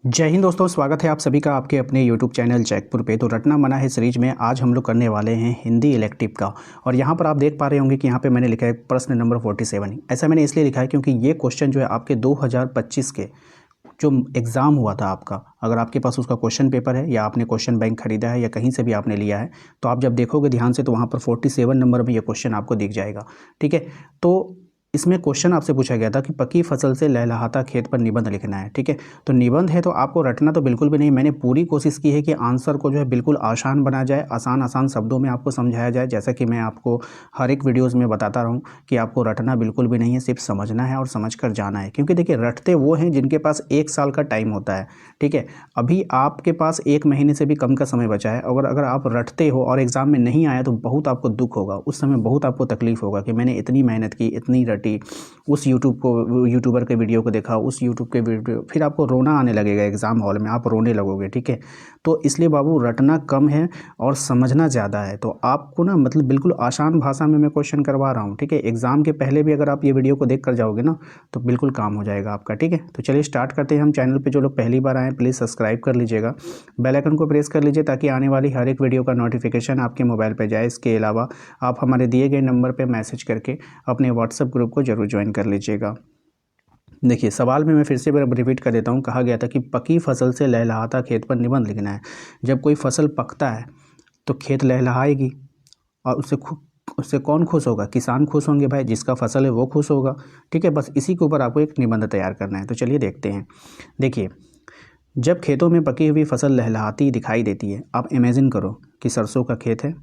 जय हिंद दोस्तों, स्वागत है आप सभी का आपके अपने YouTube चैनल जैकपुर पे। तो रटना मना है सीरीज में आज हम लोग करने वाले हैं हिंदी इलेक्टिव का। और यहाँ पर आप देख पा रहे होंगे कि यहाँ पे मैंने लिखा है प्रश्न नंबर 47। ऐसा मैंने इसलिए लिखा है क्योंकि ये क्वेश्चन जो है आपके 2025 के जो एग्ज़ाम हुआ था आपका, अगर आपके पास उसका क्वेश्चन पेपर है या आपने क्वेश्चन बैंक खरीदा है या कहीं से भी आपने लिया है, तो आप जब देखोगे ध्यान से तो वहाँ पर 47 नंबर में ये क्वेश्चन आपको दिख जाएगा। ठीक है, तो इसमें क्वेश्चन आपसे पूछा गया था कि पकी फसल से लहलहाता खेत पर निबंध लिखना है। ठीक है, तो निबंध है तो आपको रटना तो बिल्कुल भी नहीं। मैंने पूरी कोशिश की है कि आंसर को जो है बिल्कुल आसान बनाया जाए, आसान आसान शब्दों में आपको समझाया जाए, जैसा कि मैं आपको हर एक वीडियोज़ में बताता रहूँ कि आपको रटना बिल्कुल भी नहीं है, सिर्फ समझना है और समझ कर जाना है। क्योंकि देखिए, रटते वो हैं जिनके पास 1 साल का टाइम होता है। ठीक है, अभी आपके पास 1 महीने से भी कम का समय बचा है। अगर आप रटते हो और एग्ज़ाम में नहीं आया तो बहुत आपको दुख होगा, उस समय बहुत आपको तकलीफ़ होगा कि मैंने इतनी मेहनत की, इतनी रटी, उस यूट्यूबर के वीडियो को देखा, उस यूट्यूब के वीडियो, फिर आपको रोना आने लगेगा एग्ज़ाम हॉल में, आप रोने लगोगे। ठीक है, तो इसलिए बाबू रटना कम है और समझना ज़्यादा है। तो आपको ना मतलब बिल्कुल आसान भाषा में मैं क्वेश्चन करवा रहा हूँ। ठीक है, एग्ज़ाम के पहले भी अगर आप ये वीडियो को देख कर जाओगे ना तो बिल्कुल काम हो जाएगा आपका। ठीक है, तो चलिए स्टार्ट करते हैं। हम चैनल पे जो लोग पहली बार आए प्लीज़ सब्सक्राइब कर लीजिएगा, बेल आइकन को प्रेस कर लीजिए ताकि आने वाली हर एक वीडियो का नोटिफिकेशन आपके मोबाइल पे जाए। इसके अलावा आप हमारे दिए गए नंबर पे मैसेज करके अपने व्हाट्सएप ग्रुप को ज़रूर ज्वाइन कर लीजिएगा। देखिए, सवाल में मैं फिर से रिपीट कर देता हूँ। कहा गया था कि पकी फसल से लहलहाता खेत पर निबंध लिखना है। जब कोई फसल पकता है तो खेत लहलहाएगी और उससे कौन खुश होगा? किसान खुश होंगे भाई, जिसका फसल है वो खुश होगा। ठीक है, बस इसी के ऊपर आपको एक निबंध तैयार करना है। तो चलिए देखते हैं। देखिए, जब खेतों में पकी हुई फसल लहलहाती दिखाई देती है, आप इमेजिन करो कि सरसों का खेत है,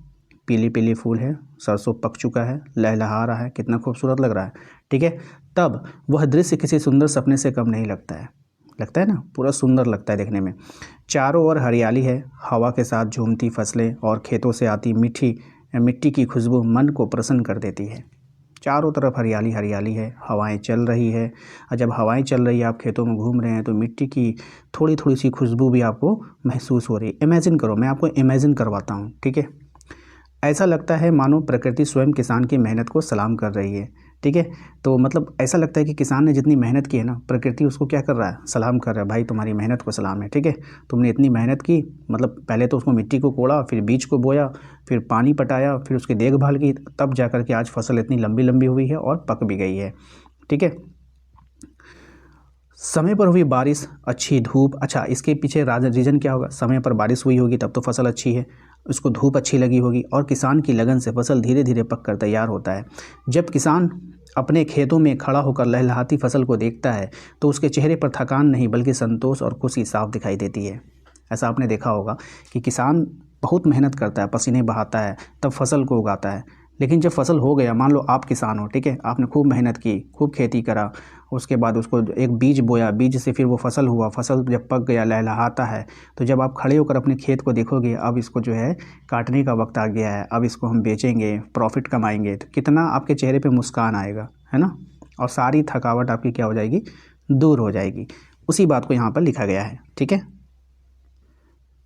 पीली पीली फूल है, सरसों पक चुका है, लहलहा रहा है, कितना खूबसूरत लग रहा है। ठीक है, तब वह दृश्य किसी सुंदर सपने से कम नहीं लगता है। लगता है ना, पूरा सुंदर लगता है देखने में। चारों ओर हरियाली है, हवा के साथ झूमती फसलें और खेतों से आती मीठी मिट्टी की खुशबू मन को प्रसन्न कर देती है। चारों तरफ हरियाली हरियाली है, हवाएं चल रही है, और जब हवाएं चल रही है, आप खेतों में घूम रहे हैं तो मिट्टी की थोड़ी थोड़ी सी खुशबू भी आपको महसूस हो रही है। इमेजिन करो, मैं आपको इमेजिन करवाता हूँ। ठीक है, ऐसा लगता है मानो प्रकृति स्वयं किसान की मेहनत को सलाम कर रही है। ठीक है, तो मतलब ऐसा लगता है कि किसान ने जितनी मेहनत की है ना, प्रकृति उसको क्या कर रहा है? सलाम कर रहा है। भाई तुम्हारी मेहनत को सलाम है। ठीक है, तुमने इतनी मेहनत की, मतलब पहले तो उसको मिट्टी को कोड़ा, फिर बीज को बोया, फिर पानी पटाया, फिर उसकी देखभाल की, तब जाकर के आज फसल इतनी लंबी लंबी हुई है और पक भी गई है। ठीक है, समय पर हुई बारिश, अच्छी धूप। अच्छा, इसके पीछे रीज़न क्या होगा? समय पर बारिश हुई होगी तब तो फसल अच्छी है, उसको धूप अच्छी लगी होगी और किसान की लगन से फसल धीरे धीरे पक कर तैयार होता है। जब किसान अपने खेतों में खड़ा होकर लहलहाती फसल को देखता है तो उसके चेहरे पर थकान नहीं बल्कि संतोष और खुशी साफ दिखाई देती है। ऐसा आपने देखा होगा कि किसान बहुत मेहनत करता है, पसीने बहाता है, तब फसल को उगाता है। लेकिन जब फसल हो गया, मान लो आप किसान हो, ठीक है, आपने खूब मेहनत की, खूब खेती करा, उसके बाद उसको एक बीज बोया, बीज से फिर वो फसल हुआ, फसल जब पक गया, लहलहाता है, तो जब आप खड़े होकर अपने खेत को देखोगे, अब इसको जो है काटने का वक्त आ गया है, अब इसको हम बेचेंगे, प्रॉफिट कमाएंगे, तो कितना आपके चेहरे पे मुस्कान आएगा, है ना? और सारी थकावट आपकी क्या हो जाएगी? दूर हो जाएगी। उसी बात को यहाँ पर लिखा गया है। ठीक है,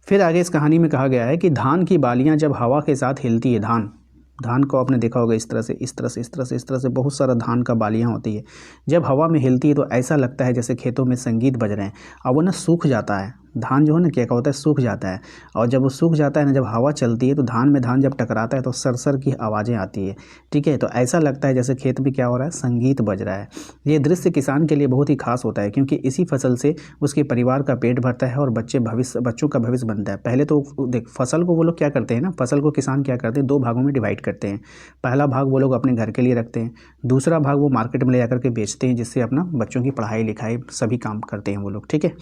फिर आगे इस कहानी में कहा गया है कि धान की बालियाँ जब हवा के साथ हिलती है, धान धान को आपने देखा होगा इस तरह से, इस तरह से, इस तरह से, इस तरह से बहुत सारा धान का बालियाँ होती है। जब हवा में हिलती है तो ऐसा लगता है जैसे खेतों में संगीत बज रहे हैं। और वो ना सूख जाता है, धान जो है ना क्या होता है, सूख जाता है। और जब वो सूख जाता है ना, जब हवा चलती है तो धान जब टकराता है तो सरसर की आवाज़ें आती है। ठीक है, तो ऐसा लगता है जैसे खेत में क्या हो रहा है, संगीत बज रहा है। ये दृश्य किसान के लिए बहुत ही खास होता है क्योंकि इसी फसल से उसके परिवार का पेट भरता है और बच्चों का भविष्य बनता है। पहले तो देख, फसल को वो लोग क्या करते हैं ना, फसल को किसान क्या करते हैं, 2 भागों में डिवाइड करते हैं। पहला भाग वो लोग अपने घर के लिए रखते हैं, दूसरा भाग वो मार्केट में ले जाकर के बेचते हैं, जिससे अपना बच्चों की पढ़ाई लिखाई सभी काम करते हैं वो लोग। ठीक है,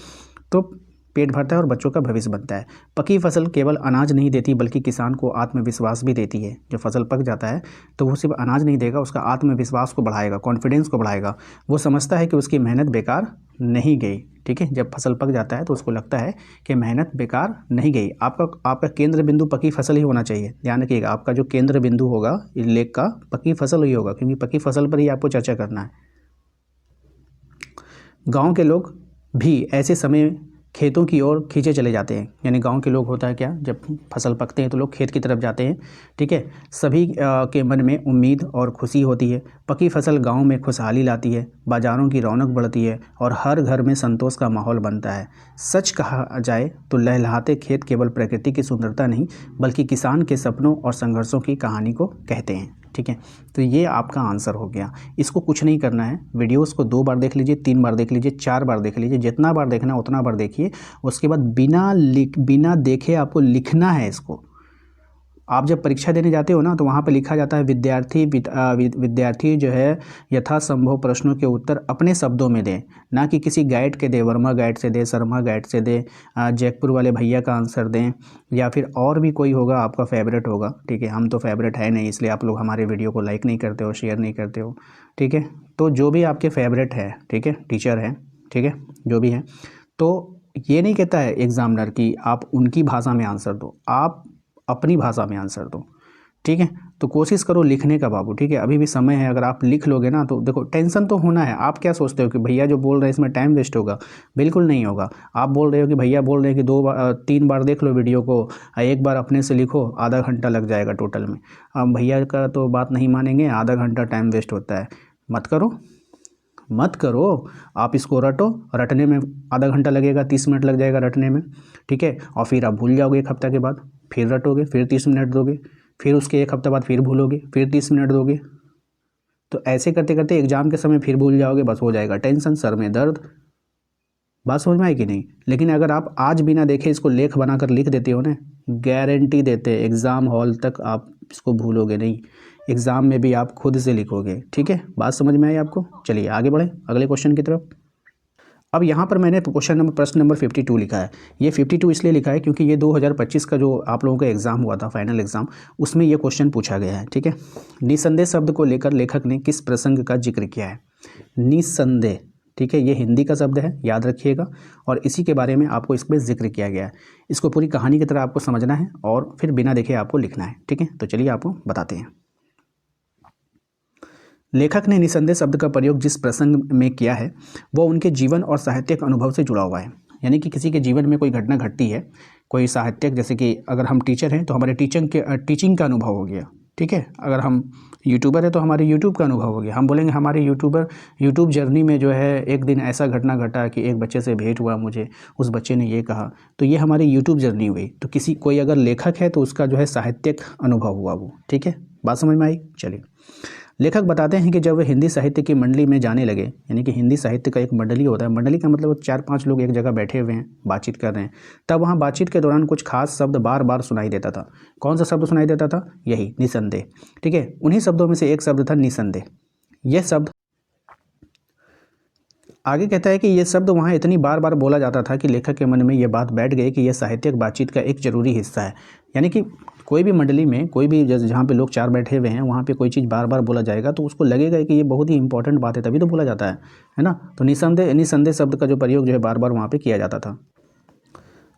तो पेट भरता है और बच्चों का भविष्य बनता है। पकी फसल केवल अनाज नहीं देती बल्कि किसान को आत्मविश्वास भी देती है। जब फसल पक जाता है तो वो सिर्फ अनाज नहीं देगा, उसका आत्मविश्वास को बढ़ाएगा, कॉन्फिडेंस को बढ़ाएगा। वो समझता है कि उसकी मेहनत बेकार नहीं गई। ठीक है, जब फसल पक जाता है तो उसको लगता है कि मेहनत बेकार नहीं गई। आपका केंद्र बिंदु पकी फसल ही होना चाहिए। ध्यान रखिएगा, आपका जो केंद्र बिंदु होगा इस लेख का, पकी फसल ही होगा, क्योंकि पकी फसल पर ही आपको चर्चा करना है। गाँव के लोग भी ऐसे समय खेतों की ओर खींचे चले जाते हैं। यानी गांव के लोग होता है क्या, जब फसल पकते हैं तो लोग खेत की तरफ जाते हैं। ठीक है, सभी के मन में उम्मीद और खुशी होती है। पकी फसल गांव में खुशहाली लाती है, बाज़ारों की रौनक बढ़ती है और हर घर में संतोष का माहौल बनता है। सच कहा जाए तो लहलहाते खेत केवल प्रकृति की सुंदरता नहीं बल्कि किसान के सपनों और संघर्षों की कहानी को कहते हैं। ठीक है, तो ये आपका आंसर हो गया। इसको कुछ नहीं करना है, वीडियोस को 2 बार देख लीजिए, 3 बार देख लीजिए, 4 बार देख लीजिए, जितना बार देखना है उतना बार देखिए। उसके बाद बिना देखे आपको लिखना है इसको। आप जब परीक्षा देने जाते हो ना तो वहाँ पे लिखा जाता है विद्यार्थी जो है यथासंभव प्रश्नों के उत्तर अपने शब्दों में दें, ना कि किसी गाइड के दे, वर्मा गाइड से दे, शर्मा गाइड से दे, जयपुर वाले भैया का आंसर दें, या फिर और भी कोई होगा आपका फेवरेट होगा। ठीक है, हम तो फेवरेट है नहीं, इसलिए आप लोग हमारे वीडियो को लाइक नहीं करते हो, शेयर नहीं करते हो। ठीक है, तो जो भी आपके फेवरेट है, ठीक है, टीचर है, ठीक है, जो भी है, तो ये नहीं कहता है एग्जामिनर कि आप उनकी भाषा में आंसर दो, आप अपनी भाषा में आंसर दो। ठीक है, तो कोशिश करो लिखने का बाबू। ठीक है, अभी भी समय है, अगर आप लिख लोगे ना तो देखो टेंशन तो होना है। आप क्या सोचते हो कि भैया जो बोल रहे हैं इसमें टाइम वेस्ट होगा? बिल्कुल नहीं होगा। आप बोल रहे हो कि भैया बोल रहे हैं कि 3 बार देख लो वीडियो को, एक बार अपने से लिखो, आधा घंटा लग जाएगा टोटल में। अब भैया का तो बात नहीं मानेंगे, आधा घंटा टाइम वेस्ट होता है। मत करो, मत करो। आप इसको रटो, रटने में आधा घंटा लगेगा, 30 मिनट लग जाएगा रटने में। ठीक है, और फिर आप भूल जाओगे 1 हफ्ता के बाद, फिर रटोगे, फिर 30 मिनट दोगे, फिर उसके 1 हफ्ता बाद फिर भूलोगे, फिर 30 मिनट दोगे। तो ऐसे करते करते एग्ज़ाम के समय फिर भूल जाओगे, बस हो जाएगा टेंशन, सर में दर्द। बात समझ में आई कि नहीं? लेकिन अगर आप आज बिना देखे इसको लेख बनाकर लिख देते हो ना, गारंटी देते एग्ज़ाम हॉल तक आप इसको भूलोगे नहीं। एग्ज़ाम में भी आप खुद से लिखोगे। ठीक है, बात समझ में आई आपको? चलिए आगे बढ़ें अगले क्वेश्चन की तरफ। अब यहाँ पर मैंने प्रश्न नंबर 52 लिखा है। ये 52 इसलिए लिखा है क्योंकि ये 2025 का जो आप लोगों का एग्ज़ाम हुआ था, फाइनल एग्ज़ाम, उसमें ये क्वेश्चन पूछा गया है। ठीक है, निसंदेह शब्द को लेकर लेखक ने किस प्रसंग का जिक्र किया है? निसंदेह, ठीक है, ये हिंदी का शब्द है, याद रखिएगा, और इसी के बारे में आपको इसमें जिक्र किया गया है। इसको पूरी कहानी की तरह आपको समझना है और फिर बिना देखे आपको लिखना है। ठीक है, तो चलिए आपको बताते हैं। लेखक ने निसंदेह शब्द का प्रयोग जिस प्रसंग में किया है वो उनके जीवन और साहित्यिक अनुभव से जुड़ा हुआ है। यानी कि किसी के जीवन में कोई घटना घटती है, कोई साहित्यिक, जैसे कि अगर हम टीचर हैं तो हमारे टीचिंग का अनुभव हो गया। ठीक है, अगर हम यूट्यूबर है तो हमारे यूट्यूब का अनुभव हो गया। हम बोलेंगे हमारे यूट्यूब जर्नी में जो है एक दिन ऐसा घटना घटा कि एक बच्चे से भेंट हुआ मुझे, उस बच्चे ने ये कहा, तो ये हमारी यूट्यूब जर्नी हुई। तो कोई अगर लेखक है तो उसका जो है साहित्यिक अनुभव हुआ वो। ठीक है, बात समझ में आई? चलिए, लेखक बताते हैं कि जब वे हिंदी साहित्य की मंडली में जाने लगे, यानी कि हिंदी साहित्य का एक मंडली होता है, मंडली का मतलब 4-5 लोग एक जगह बैठे हुए हैं, बातचीत कर रहे हैं, तब वहाँ बातचीत के दौरान कुछ खास शब्द बार बार सुनाई देता था। कौन सा शब्द सुनाई देता था? यही निसंदेह। ठीक है, उन्हीं शब्दों में से एक शब्द था निसंदेह। यह शब्द आगे कहता है कि ये शब्द वहाँ इतनी बार बार बोला जाता था कि लेखक के मन में ये बात बैठ गई कि यह साहित्यिक बातचीत का एक जरूरी हिस्सा है। यानी कि कोई भी मंडली में, कोई भी जहाँ पे लोग 4 बैठे हुए हैं, वहाँ पे कोई चीज़ बार बार बोला जाएगा तो उसको लगेगा कि ये बहुत ही इंपॉर्टेंट बात है, तभी तो बोला जाता है ना। तो निसंदेह शब्द का जो प्रयोग जो है बार बार वहाँ पर किया जाता था।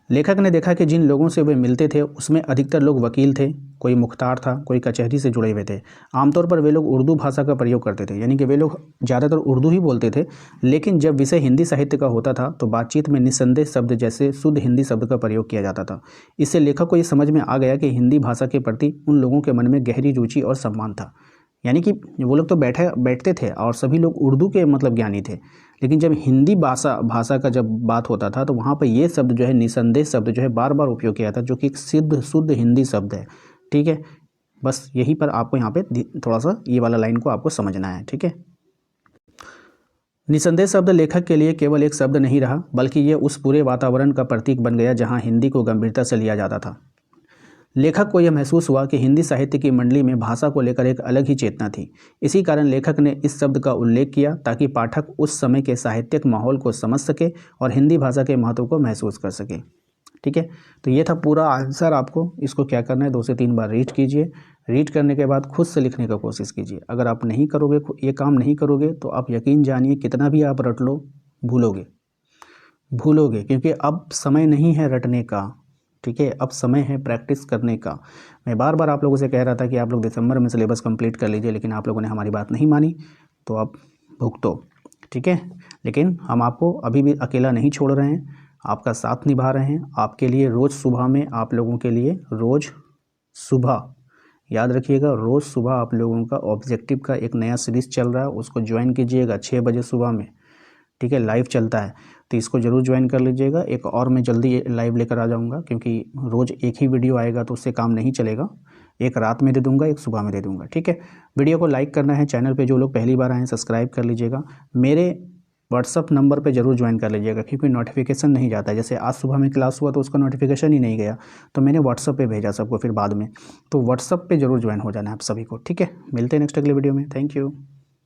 लेखक ने देखा कि जिन लोगों से वे मिलते थे उसमें अधिकतर लोग वकील थे, कोई मुख्तार था, कोई कचहरी से जुड़े हुए थे। आमतौर पर वे लोग उर्दू भाषा का प्रयोग करते थे, यानी कि वे लोग ज़्यादातर उर्दू ही बोलते थे। लेकिन जब विषय हिंदी साहित्य का होता था तो बातचीत में निसंदेह शब्द जैसे शुद्ध हिंदी शब्द का प्रयोग किया जाता था। इससे लेखक को ये समझ में आ गया कि हिंदी भाषा के प्रति उन लोगों के मन में गहरी रुचि और सम्मान था। यानी कि वो लोग तो बैठते थे और सभी लोग उर्दू के मतलब ज्ञानी थे, लेकिन जब हिंदी भाषा का जब बात होता था तो वहाँ पर ये शब्द जो है, निसंदेह शब्द जो है, बार बार उपयोग किया था, जो कि एक शुद्ध हिंदी शब्द है। ठीक है, बस यहीं पर आपको यहाँ पे थोड़ा सा ये वाला लाइन को आपको समझना है। ठीक है, निसंदेह शब्द लेखक के लिए केवल एक शब्द नहीं रहा, बल्कि ये उस पूरे वातावरण का प्रतीक बन गया जहाँ हिंदी को गंभीरता से लिया जाता था। लेखक को यह महसूस हुआ कि हिंदी साहित्य की मंडली में भाषा को लेकर एक अलग ही चेतना थी। इसी कारण लेखक ने इस शब्द का उल्लेख किया ताकि पाठक उस समय के साहित्यिक माहौल को समझ सके और हिंदी भाषा के महत्व को महसूस कर सके। ठीक है, तो ये था पूरा आंसर। आपको इसको क्या करना है, 2 से 3 बार रीड कीजिए। रीड करने के बाद खुद से लिखने का कोशिश कीजिए। अगर आप नहीं करोगे, ये काम नहीं करोगे, तो आप यकीन जानिए कितना भी आप रट लो, भूलोगे, क्योंकि अब समय नहीं है रटने का। ठीक है, अब समय है प्रैक्टिस करने का। मैं बार बार आप लोगों से कह रहा था कि आप लोग दिसंबर में सिलेबस कंप्लीट कर लीजिए, लेकिन आप लोगों ने हमारी बात नहीं मानी, तो आप भुगतो। ठीक है, लेकिन हम आपको अभी भी अकेला नहीं छोड़ रहे हैं। आपका साथ निभा रहे हैं। आपके लिए रोज़ सुबह में आप लोगों के लिए रोज़ सुबह, याद रखिएगा, रोज़ सुबह आप लोगों का ऑब्जेक्टिव का एक नया सीरीज़ चल रहा है, उसको ज्वाइन कीजिएगा 6 बजे सुबह में, ठीक है, लाइव चलता है, तो इसको ज़रूर ज्वाइन कर लीजिएगा। एक और मैं जल्दी लाइव लेकर आ जाऊंगा, क्योंकि रोज़ एक ही वीडियो आएगा तो उससे काम नहीं चलेगा। एक रात में दे दूंगा, एक सुबह में दे दूंगा, ठीक है। वीडियो को लाइक करना है, चैनल पे जो लोग पहली बार आए हैं सब्सक्राइब कर लीजिएगा। मेरे व्हाट्सअप नंबर पे ज़रूर ज्वाइन कर लीजिएगा, क्योंकि नोटिफिकेशन नहीं जाता है। जैसे आज सुबह में क्लास हुआ तो उसका नोटिफिकेशन ही नहीं गया, तो मैंने व्हाट्सअप पे भेजा सबको फिर बाद में, तो व्हाट्सअप पे ज़रूर ज्वाइन हो जाना है आप सभी को, ठीक है। मिलते हैं नेक्स्ट अगले वीडियो में। Thank you.